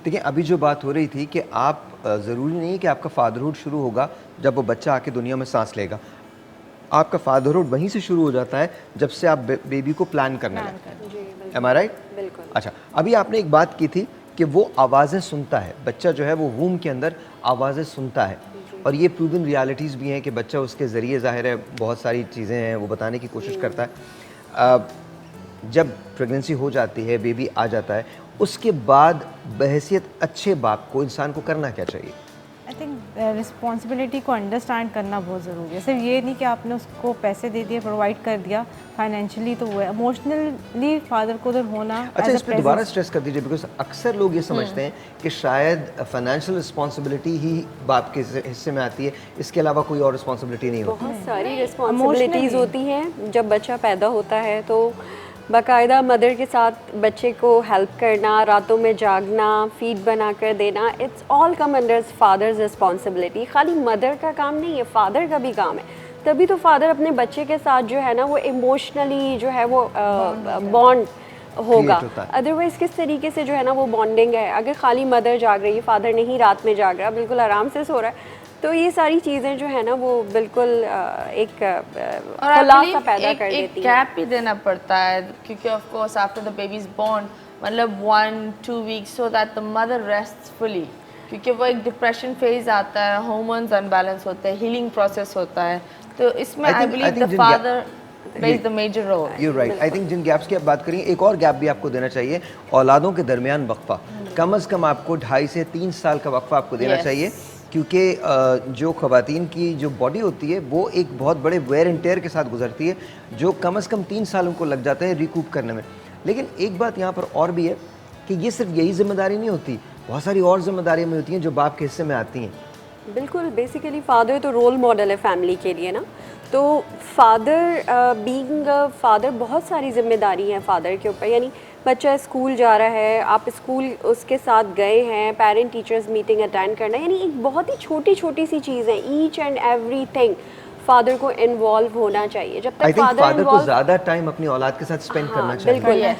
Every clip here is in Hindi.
देखिए अभी जो बात हो रही थी कि आप ज़रूरी नहीं है कि आपका फादरहुड शुरू होगा जब वो बच्चा आके दुनिया में सांस लेगा। आपका फादरहुड वहीं से शुरू हो जाता है जब से आप बेबी को प्लान करने लगते हैं। जी एम आई राइट? बिल्कुल। अच्छा, अभी आपने एक बात की थी कि वो आवाज़ें सुनता है, बच्चा जो है वो वूम के अंदर आवाज़ें सुनता है और ये प्रूवन रियलिटीज़ भी हैं कि बच्चा उसके ज़रिए ज़ाहिर है बहुत सारी चीज़ें हैं वो बताने की कोशिश करता है। जब प्रेगनेंसी हो जाती है, बेबी आ जाता है, उसके बाद बहैसियत अच्छे बाप को इंसान को करना क्या चाहिए? आई थिंक रिस्पॉन्सिबिलिटी को अंडरस्टैंड करना बहुत ज़रूरी है। सिर्फ ये नहीं कि आपने उसको पैसे दे दिए, प्रोवाइड कर दिया फाइनेंशियली, तो वो है इमोशनली फादर को उधर होना। अच्छा, इस पे दोबारा स्ट्रेस कर दीजिए बिकॉज अक्सर लोग ये समझते हैं कि शायद फाइनेंशियल रिस्पॉन्सिबिलिटी ही बाप के हिस्से में आती है, इसके अलावा कोई और रिस्पॉन्सिबिलिटी नहीं होती। बहुत सारी रिस्पॉन्सिबिलिटीज़ होती हैं जब बच्चा पैदा होता है, तो बाकायदा मदर के साथ बच्चे को हेल्प करना, रातों में जागना, फीड बना कर देना, it's all come under father's responsibility. खाली मदर का काम नहीं है, फादर का भी काम है। तभी तो फादर अपने बच्चे के साथ जो है ना वो इमोशनली जो है वो बॉन्ड होगा। अदरवाइज़ किस तरीके से जो है ना वो बॉन्डिंग है, अगर खाली मदर जाग रही है, फादर नहीं रात में जाग रहा, बिल्कुल आराम से सो रहा है, तो ये सारी चीज़ें जो है ना वो बिल्कुल एक खुलासा पैदा कर देती है। गैप भी देना पड़ता है क्योंकि of course after the baby is born मतलब 1-2 weeks so that the mother rests fully, क्योंकि वो एक डिप्रेशन फेज आता है, हार्मोन्स अनबैलेंस होते हैं, हीलिंग प्रोसेस होता है, तो इसमें I believe the father plays the major role. You right. I think जिन गैप्स की आप बात करेंगे, एक और गैप भी आपको देना चाहिए, औलादों के दरमियान वक्फा। कम से कम आपको 2.5 से 3 साल का वक्फा आपको देना चाहिए, क्योंकि जो ख़वातीन की जो बॉडी होती है वो एक बहुत बड़े वेयर एंड टेयर के साथ गुजरती है, जो कम से कम 3 साल उनको लग जाते हैं रिकूप करने में। लेकिन एक बात यहाँ पर और भी है कि ये सिर्फ यही जिम्मेदारी नहीं होती, बहुत सारी और जिम्मेदारियाँ भी होती हैं जो बाप के हिस्से में आती हैं। बिल्कुल, बेसिकली फादर तो रोल मॉडल है फैमिली के लिए ना, तो फादर बीइंग फादर बहुत सारी जिम्मेदारी है फादर के ऊपर। यानी बच्चा स्कूल जा रहा है, आप स्कूल उसके साथ गए हैं, पेरेंट टीचर्स मीटिंग अटेंड करना, यानी एक बहुत ही छोटी छोटी सी चीज़ है, ईच एंड एवरीथिंग फादर को इन्वॉल्व होना चाहिए। जब तक फादर को ज़्यादा टाइम अपनी औलाद के साथ स्पेंड करना चाहिए। बिल्कुल,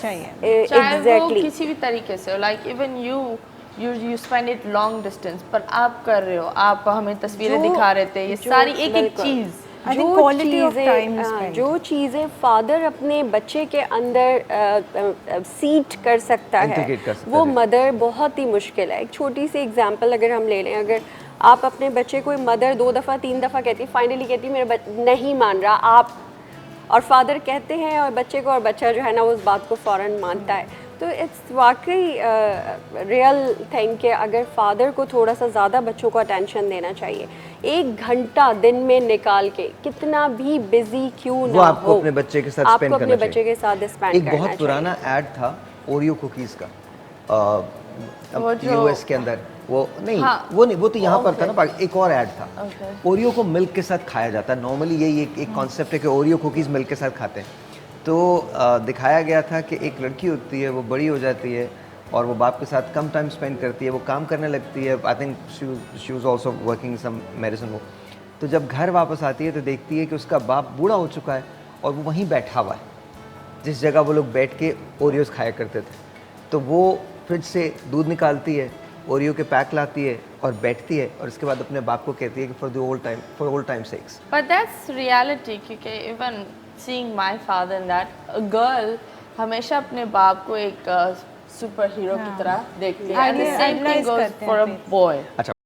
चाहे वो किसी भी तरीके से, like even you spend it long distance, पर आप कर रहे हो, आप हमें तस्वीरें दिखा रहे थे, ये सारी एक एक चीज़, जो चीज़ें फादर अपने बच्चे के अंदर सीट कर सकता है, वो मदर बहुत ही मुश्किल है। एक छोटी सी एग्जांपल अगर हम ले लें, अगर आप अपने बच्चे को मदर 2 दफ़ा 3 दफ़ा कहती है, फाइनली कहती है मेरा नहीं मान रहा आप, और फादर कहते हैं और बच्चे को, और बच्चा जो है ना उस बात को फ़ौरन मानता है, तो इट्स वाकई रियल थिंग कि अगर फादर को थोड़ा सा ज़्यादा बच्चों को अटेंशन देना चाहिए। 1 घंटा दिन में निकाल के, कितना भी बिजी क्यों ना हो, आपको अपने बच्चे के साथ स्पेंड करना चाहिए। बच्चे के साथ स्पेंड करना चाहिए। एक बहुत पुराना ऐड था ओरियो कुकीज़ का, यूएस के अंदर, वो नहीं, हाँ, वो नहीं, वो तो यहाँ पर था ना, एक और ऐड था। ओरियो को मिल्क के साथ खाया जाता है, नॉर्मली यही एक कॉन्सेप्ट है कि ओरियो कुकीज़ मिल्क के साथ खाते हैं। तो दिखाया गया था कि एक लड़की होती है, वो बड़ी हो जाती है और वो बाप के साथ कम टाइम स्पेंड करती है, वो काम करने लगती है, I think she was also working some medicine वो। तो जब घर वापस आती है तो देखती है कि उसका बाप बूढ़ा हो चुका है और वो वहीं बैठा हुआ है जिस जगह वो लोग बैठ के ओरियोज़ खाया करते थे। तो वो फ्रिज से दूध निकालती है, ओरियो के पैक लाती है और बैठती है और उसके बाद अपने बाप को कहती है कि for old time sake. But that's reality, क्योंकि even seeing my father that a girl हमेशा अपने बाप को एक सुपर हीरो की तरह देखती है, and the same thing goes for a boy.